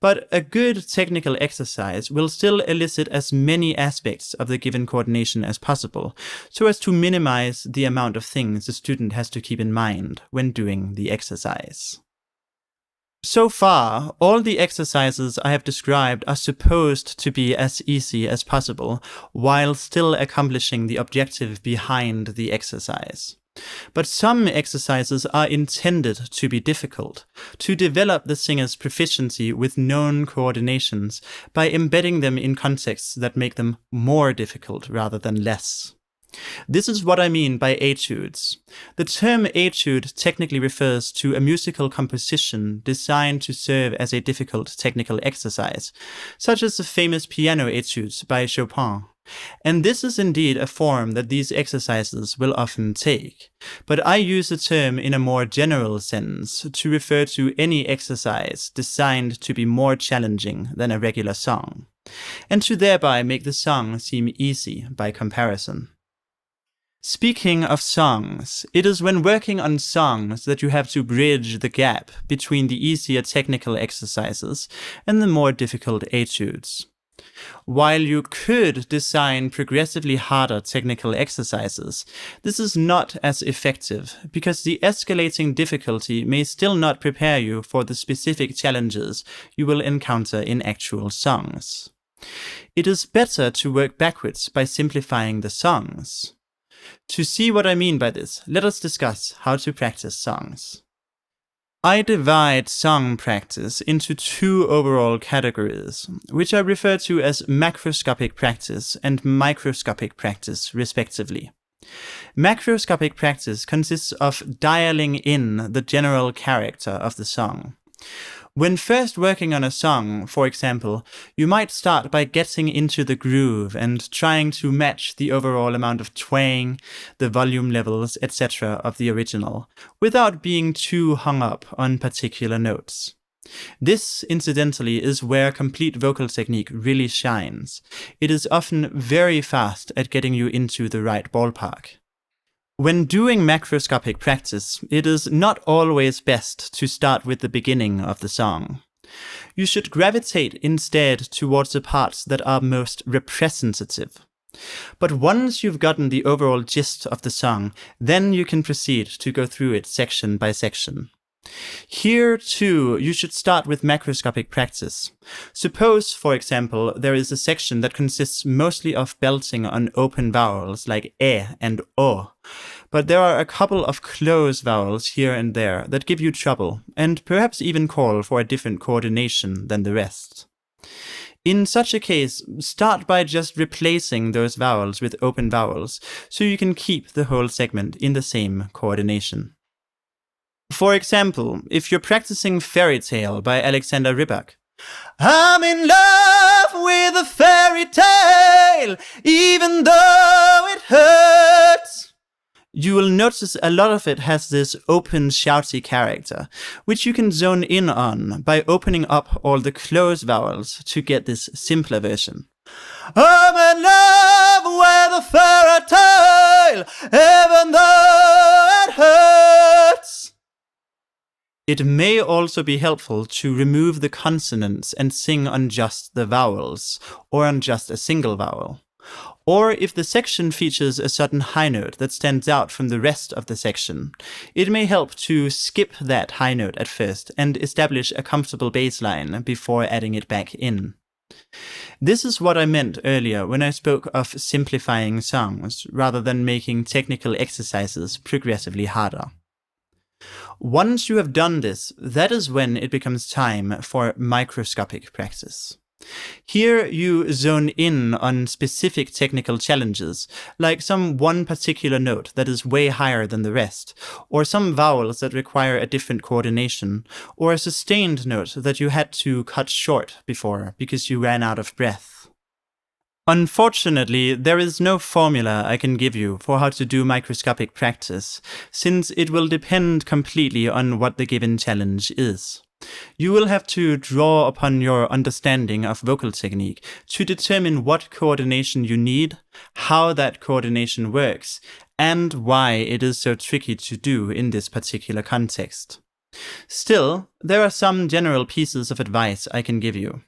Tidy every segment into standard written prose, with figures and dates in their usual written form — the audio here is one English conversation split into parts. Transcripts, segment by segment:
But a good technical exercise will still elicit as many aspects of the given coordination as possible, so as to minimize the amount of things the student has to keep in mind when doing the exercise. So far, all the exercises I have described are supposed to be as easy as possible, while still accomplishing the objective behind the exercise. But some exercises are intended to be difficult, to develop the singer's proficiency with known coordinations by embedding them in contexts that make them more difficult rather than less. This is what I mean by etudes. The term etude technically refers to a musical composition designed to serve as a difficult technical exercise, such as the famous piano etudes by Chopin. And this is indeed a form that these exercises will often take. But I use the term in a more general sense to refer to any exercise designed to be more challenging than a regular song, and to thereby make the song seem easy by comparison. Speaking of songs, it is when working on songs that you have to bridge the gap between the easier technical exercises and the more difficult etudes. While you could design progressively harder technical exercises, this is not as effective because the escalating difficulty may still not prepare you for the specific challenges you will encounter in actual songs. It is better to work backwards by simplifying the songs. To see what I mean by this, let us discuss how to practice songs. I divide song practice into two overall categories, which I refer to as macroscopic practice and microscopic practice, respectively. Macroscopic practice consists of dialing in the general character of the song. When first working on a song, for example, you might start by getting into the groove and trying to match the overall amount of twang, the volume levels, etc. of the original, without being too hung up on particular notes. This, incidentally, is where complete vocal technique really shines. It is often very fast at getting you into the right ballpark. When doing macroscopic practice, it is not always best to start with the beginning of the song. You should gravitate instead towards the parts that are most representative. But once you've gotten the overall gist of the song, then you can proceed to go through it section by section. Here, too, you should start with macroscopic practice. Suppose, for example, there is a section that consists mostly of belting on open vowels like e and o, but there are a couple of closed vowels here and there that give you trouble, and perhaps even call for a different coordination than the rest. In such a case, start by just replacing those vowels with open vowels, so you can keep the whole segment in the same coordination. For example, if you're practicing Fairy Tale by Alexander Rybak, I'm in love with a fairy tale, even though it hurts. You will notice a lot of it has this open, shouty character, which you can zone in on by opening up all the closed vowels to get this simpler version. I'm in love with a fairy tale, even though it hurts. It may also be helpful to remove the consonants and sing on just the vowels, or on just a single vowel. Or if the section features a certain high note that stands out from the rest of the section, it may help to skip that high note at first and establish a comfortable baseline before adding it back in. This is what I meant earlier when I spoke of simplifying songs rather than making technical exercises progressively harder. Once you have done this, that is when it becomes time for microscopic practice. Here you zone in on specific technical challenges, like some one particular note that is way higher than the rest, or some vowels that require a different coordination, or a sustained note that you had to cut short before because you ran out of breath. Unfortunately, there is no formula I can give you for how to do microscopic practice, since it will depend completely on what the given challenge is. You will have to draw upon your understanding of vocal technique to determine what coordination you need, how that coordination works, and why it is so tricky to do in this particular context. Still, there are some general pieces of advice I can give you.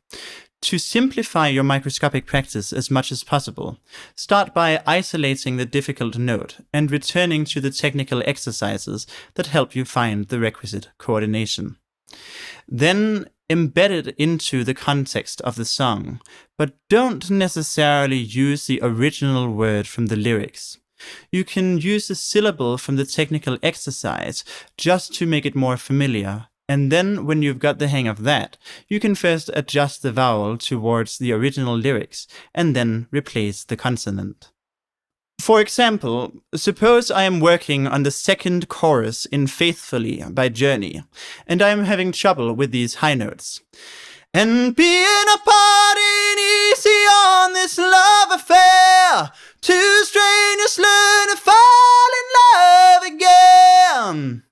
To simplify your microscopic practice as much as possible, start by isolating the difficult note and returning to the technical exercises that help you find the requisite coordination. Then embed it into the context of the song, but don't necessarily use the original word from the lyrics. You can use a syllable from the technical exercise just to make it more familiar, and then when you've got the hang of that, you can first adjust the vowel towards the original lyrics and then replace the consonant. For example, suppose I am working on the second chorus in Faithfully by Journey, and I am having trouble with these high notes. And being apart ain't easy on this love affair. Two strangers learn to fall in love again.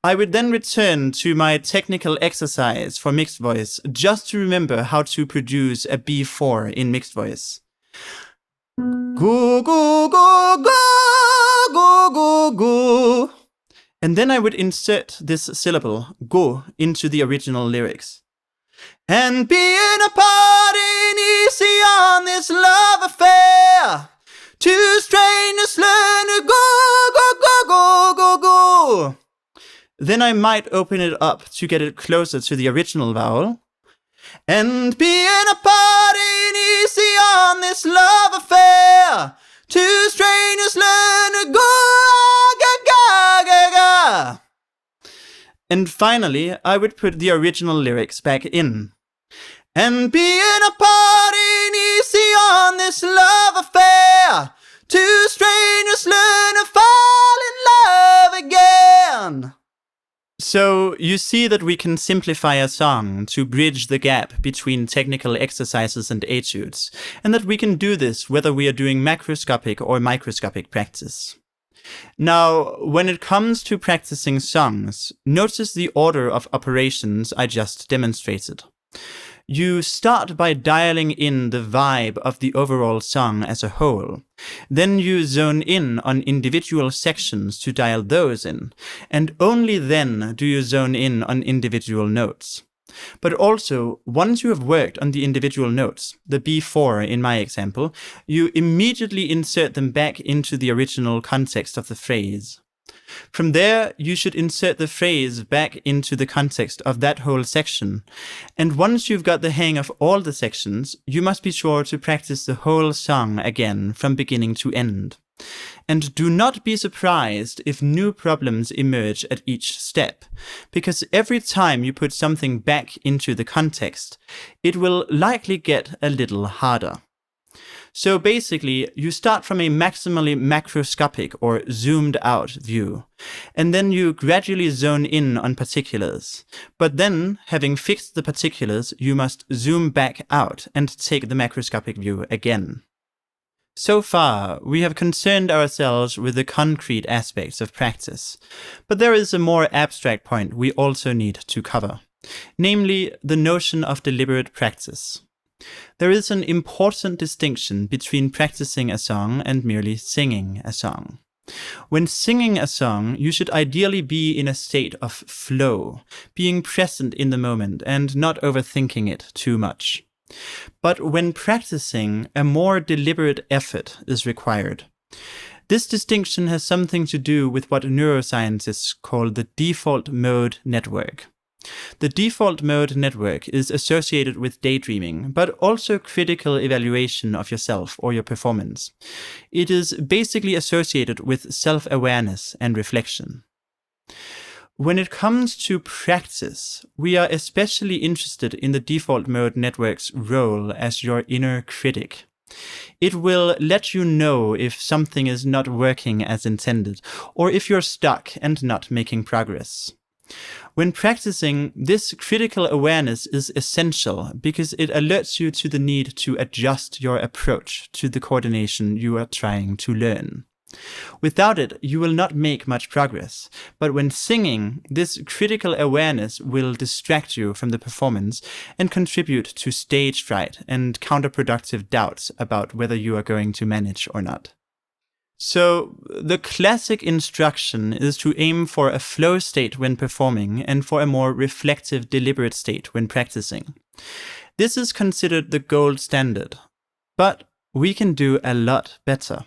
I would then return to my technical exercise for mixed voice just to remember how to produce a B4 in mixed voice. Go, go, go, go, go, go, go. And then I would insert this syllable, go, into the original lyrics. And being apart ain't easy on this love affair. Two strangers learn to go, go, go, go, go, go. Then I might open it up to get it closer to the original vowel. And being apart ain't easy on this love affair. Two strangers learn to go, ga, ga, ga, ga. And finally, I would put the original lyrics back in. And being apart ain't easy on this love affair. Two strangers learn to fall in love again. So you see that we can simplify a song to bridge the gap between technical exercises and etudes, and that we can do this whether we are doing macroscopic or microscopic practice. Now, when it comes to practicing songs, notice the order of operations I just demonstrated. You start by dialing in the vibe of the overall song as a whole. Then you zone in on individual sections to dial those in, and only then do you zone in on individual notes. But also, once you have worked on the individual notes, the B4 in my example, you immediately insert them back into the original context of the phrase. From there, you should insert the phrase back into the context of that whole section. And once you've got the hang of all the sections, you must be sure to practice the whole song again from beginning to end. And do not be surprised if new problems emerge at each step, because every time you put something back into the context, it will likely get a little harder. So basically, you start from a maximally macroscopic or zoomed out view, and then you gradually zone in on particulars. But then, having fixed the particulars, you must zoom back out and take the macroscopic view again. So far, we have concerned ourselves with the concrete aspects of practice, but there is a more abstract point we also need to cover, namely the notion of deliberate practice. There is an important distinction between practicing a song and merely singing a song. When singing a song, you should ideally be in a state of flow, being present in the moment and not overthinking it too much. But when practicing, a more deliberate effort is required. This distinction has something to do with what neuroscientists call the default mode network. The default mode network is associated with daydreaming, but also critical evaluation of yourself or your performance. It is basically associated with self-awareness and reflection. When it comes to practice, we are especially interested in the default mode network's role as your inner critic. It will let you know if something is not working as intended, or if you're stuck and not making progress. When practicing, this critical awareness is essential because it alerts you to the need to adjust your approach to the coordination you are trying to learn. Without it, you will not make much progress, but when singing, this critical awareness will distract you from the performance and contribute to stage fright and counterproductive doubts about whether you are going to manage or not. So, the classic instruction is to aim for a flow state when performing and for a more reflective, deliberate state when practicing. This is considered the gold standard, but we can do a lot better.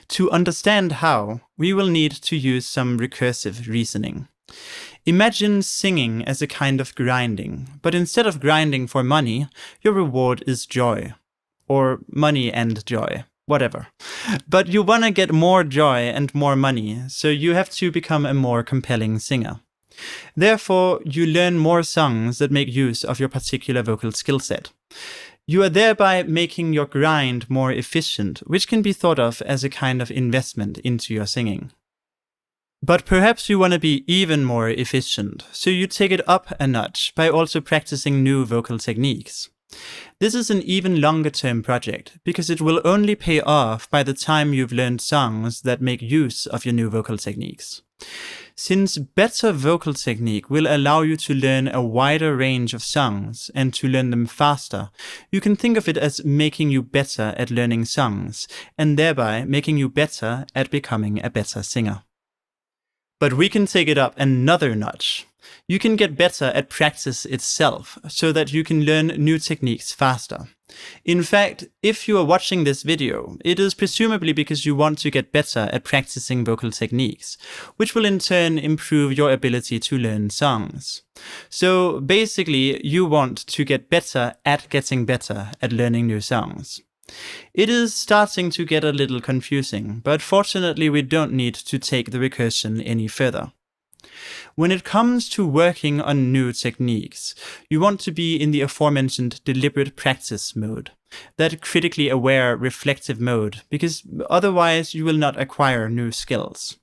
To understand how, we will need to use some recursive reasoning. Imagine singing as a kind of grinding, but instead of grinding for money, your reward is joy. Or money and joy, whatever. But you want to get more joy and more money, so you have to become a more compelling singer. Therefore, you learn more songs that make use of your particular vocal skill set. You are thereby making your grind more efficient, which can be thought of as a kind of investment into your singing. But perhaps you want to be even more efficient, so you take it up a notch by also practicing new vocal techniques. This is an even longer-term project, because it will only pay off by the time you've learned songs that make use of your new vocal techniques. Since better vocal technique will allow you to learn a wider range of songs and to learn them faster, you can think of it as making you better at learning songs, and thereby making you better at becoming a better singer. But we can take it up another notch. You can get better at practice itself, so that you can learn new techniques faster. In fact, if you are watching this video, it is presumably because you want to get better at practicing vocal techniques, which will in turn improve your ability to learn songs. So basically, you want to get better at getting better at learning new songs. It is starting to get a little confusing, but fortunately we don't need to take the recursion any further. When it comes to working on new techniques, you want to be in the aforementioned deliberate practice mode, that critically aware, reflective mode, because otherwise you will not acquire new skills.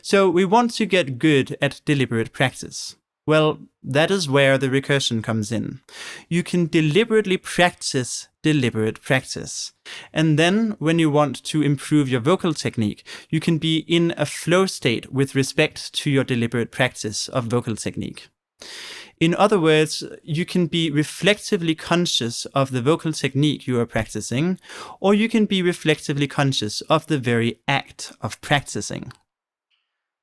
So we want to get good at deliberate practice. Well, that is where the recursion comes in. You can deliberately practice deliberate practice. And then, when you want to improve your vocal technique, you can be in a flow state with respect to your deliberate practice of vocal technique. In other words, you can be reflectively conscious of the vocal technique you are practicing, or you can be reflectively conscious of the very act of practicing.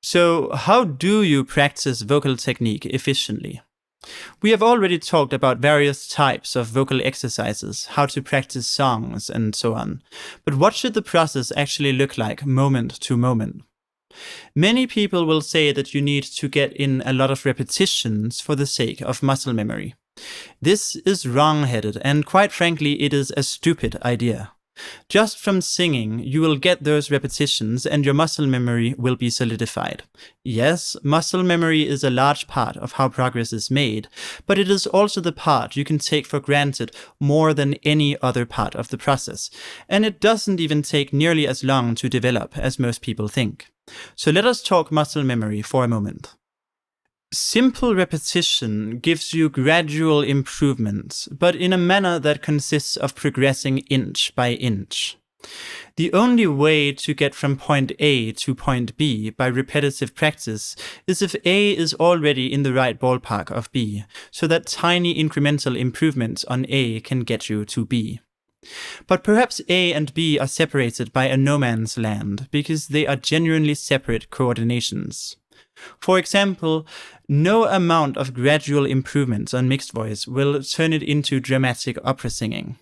So, how do you practice vocal technique efficiently? We have already talked about various types of vocal exercises, how to practice songs, and so on. But what should the process actually look like moment to moment? Many people will say that you need to get in a lot of repetitions for the sake of muscle memory. This is wrong-headed, and quite frankly, it is a stupid idea. Just from singing, you will get those repetitions and your muscle memory will be solidified. Yes, muscle memory is a large part of how progress is made, but it is also the part you can take for granted more than any other part of the process, and it doesn't even take nearly as long to develop as most people think. So let us talk muscle memory for a moment. Simple repetition gives you gradual improvements, but in a manner that consists of progressing inch by inch. The only way to get from point A to point B by repetitive practice is if A is already in the right ballpark of B, so that tiny incremental improvements on A can get you to B. But perhaps A and B are separated by a no man's land, because they are genuinely separate coordinations. For example, no amount of gradual improvements on mixed voice will turn it into dramatic opera singing.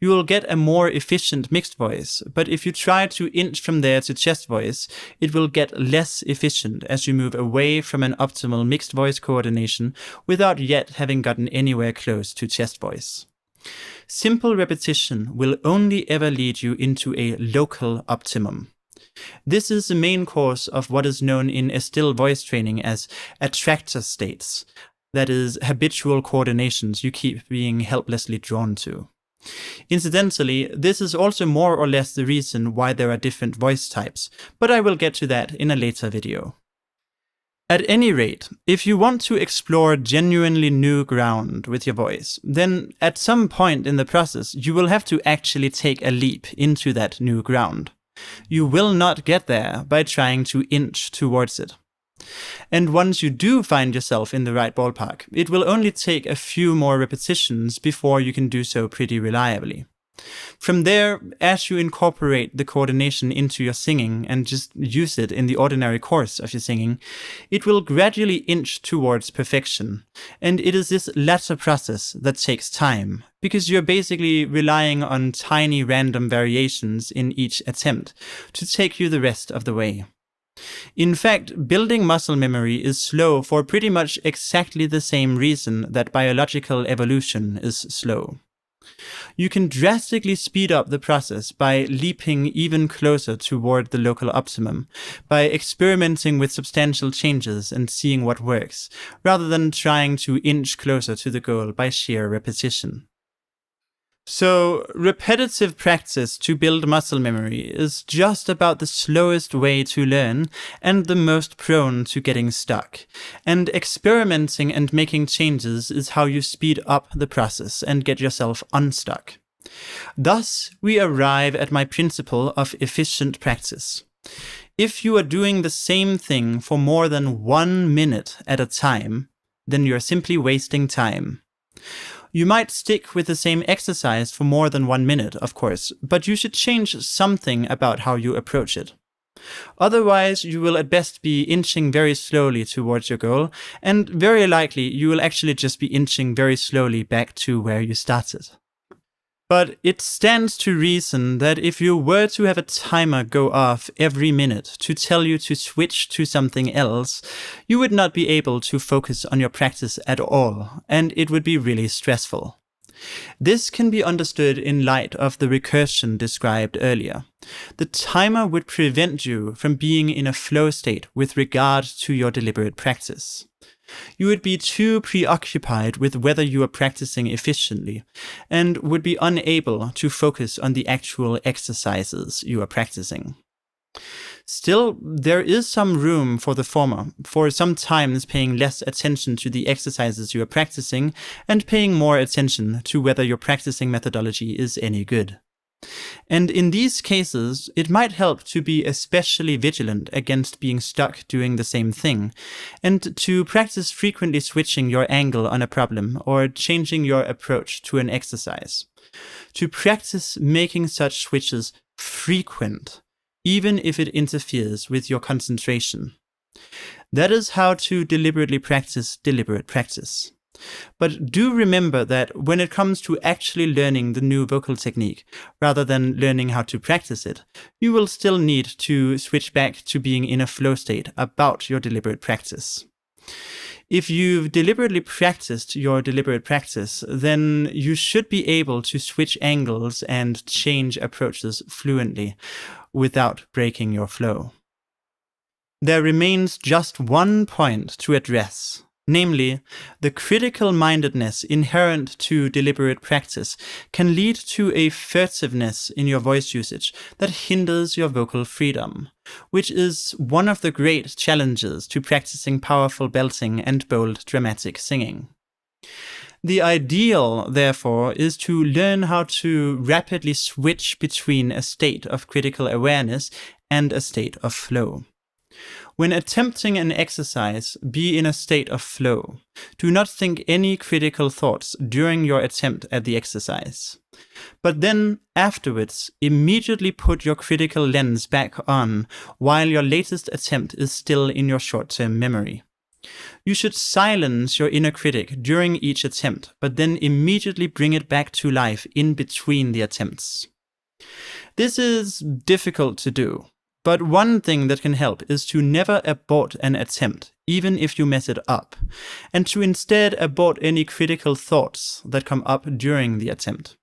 You will get a more efficient mixed voice, but if you try to inch from there to chest voice, it will get less efficient as you move away from an optimal mixed voice coordination without yet having gotten anywhere close to chest voice. Simple repetition will only ever lead you into a local optimum. This is the main course of what is known in still voice training as attractor states, that is, habitual coordinations you keep being helplessly drawn to. Incidentally, this is also more or less the reason why there are different voice types, but I will get to that in a later video. At any rate, if you want to explore genuinely new ground with your voice, then at some point in the process you will have to actually take a leap into that new ground. You will not get there by trying to inch towards it. And once you do find yourself in the right ballpark, it will only take a few more repetitions before you can do so pretty reliably. From there, as you incorporate the coordination into your singing and just use it in the ordinary course of your singing, it will gradually inch towards perfection. And it is this latter process that takes time, because you're basically relying on tiny random variations in each attempt to take you the rest of the way. In fact, building muscle memory is slow for pretty much exactly the same reason that biological evolution is slow. You can drastically speed up the process by leaping even closer toward the local optimum, by experimenting with substantial changes and seeing what works, rather than trying to inch closer to the goal by sheer repetition. So, repetitive practice to build muscle memory is just about the slowest way to learn and the most prone to getting stuck. And experimenting and making changes is how you speed up the process and get yourself unstuck. Thus, we arrive at my principle of efficient practice. If you are doing the same thing for more than 1 minute at a time, then you're simply wasting time. You might stick with the same exercise for more than 1 minute, of course, but you should change something about how you approach it. Otherwise, you will at best be inching very slowly towards your goal, and very likely you will actually just be inching very slowly back to where you started. But it stands to reason that if you were to have a timer go off every minute to tell you to switch to something else, you would not be able to focus on your practice at all, and it would be really stressful. This can be understood in light of the recursion described earlier. The timer would prevent you from being in a flow state with regard to your deliberate practice. You would be too preoccupied with whether you are practicing efficiently, and would be unable to focus on the actual exercises you are practicing. Still, there is some room for the former, for sometimes paying less attention to the exercises you are practicing, and paying more attention to whether your practicing methodology is any good. And in these cases, it might help to be especially vigilant against being stuck doing the same thing, and to practice frequently switching your angle on a problem or changing your approach to an exercise. To practice making such switches frequent, even if it interferes with your concentration. That is how to deliberately practice deliberate practice. But do remember that when it comes to actually learning the new vocal technique, rather than learning how to practice it, you will still need to switch back to being in a flow state about your deliberate practice. If you've deliberately practiced your deliberate practice, then you should be able to switch angles and change approaches fluently without breaking your flow. There remains just one point to address. Namely, the critical mindedness inherent to deliberate practice can lead to a furtiveness in your voice usage that hinders your vocal freedom, which is one of the great challenges to practicing powerful belting and bold dramatic singing. The ideal, therefore, is to learn how to rapidly switch between a state of critical awareness and a state of flow. When attempting an exercise, be in a state of flow. Do not think any critical thoughts during your attempt at the exercise. But then, afterwards, immediately put your critical lens back on while your latest attempt is still in your short-term memory. You should silence your inner critic during each attempt, but then immediately bring it back to life in between the attempts. This is difficult to do. But one thing that can help is to never abort an attempt, even if you mess it up, and to instead abort any critical thoughts that come up during the attempt.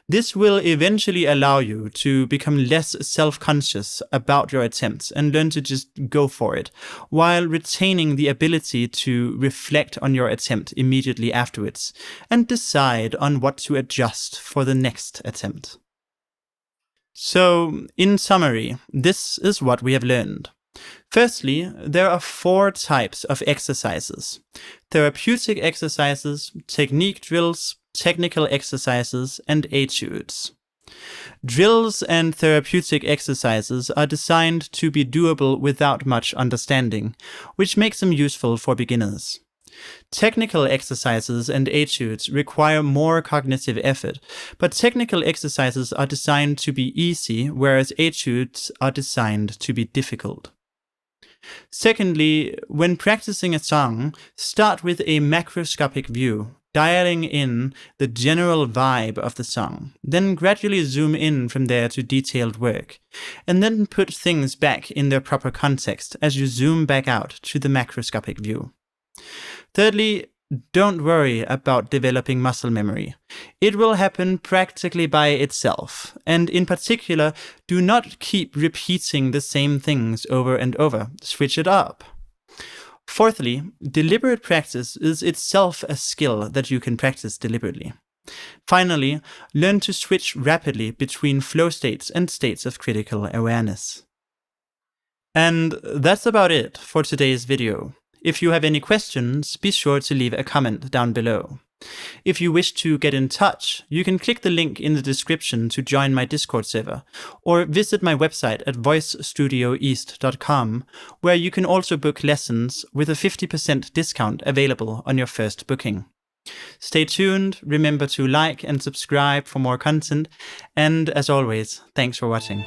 This will eventually allow you to become less self-conscious about your attempts and learn to just go for it, while retaining the ability to reflect on your attempt immediately afterwards and decide on what to adjust for the next attempt. So, in summary, this is what we have learned. Firstly, there are 4 types of exercises: therapeutic exercises, technique drills, technical exercises, and etudes. Drills and therapeutic exercises are designed to be doable without much understanding, which makes them useful for beginners. Technical exercises and etudes require more cognitive effort, but technical exercises are designed to be easy, whereas etudes are designed to be difficult. Secondly, when practicing a song, start with a macroscopic view, dialing in the general vibe of the song, then gradually zoom in from there to detailed work, and then put things back in their proper context as you zoom back out to the macroscopic view. Thirdly, don't worry about developing muscle memory. It will happen practically by itself, and in particular, do not keep repeating the same things over and over. Switch it up. Fourthly, deliberate practice is itself a skill that you can practice deliberately. Finally, learn to switch rapidly between flow states and states of critical awareness. And that's about it for today's video. If you have any questions, be sure to leave a comment down below. If you wish to get in touch, you can click the link in the description to join my Discord server, or visit my website at voicestudioeast.com, where you can also book lessons with a 50% discount available on your first booking. Stay tuned, remember to like and subscribe for more content, and as always, thanks for watching.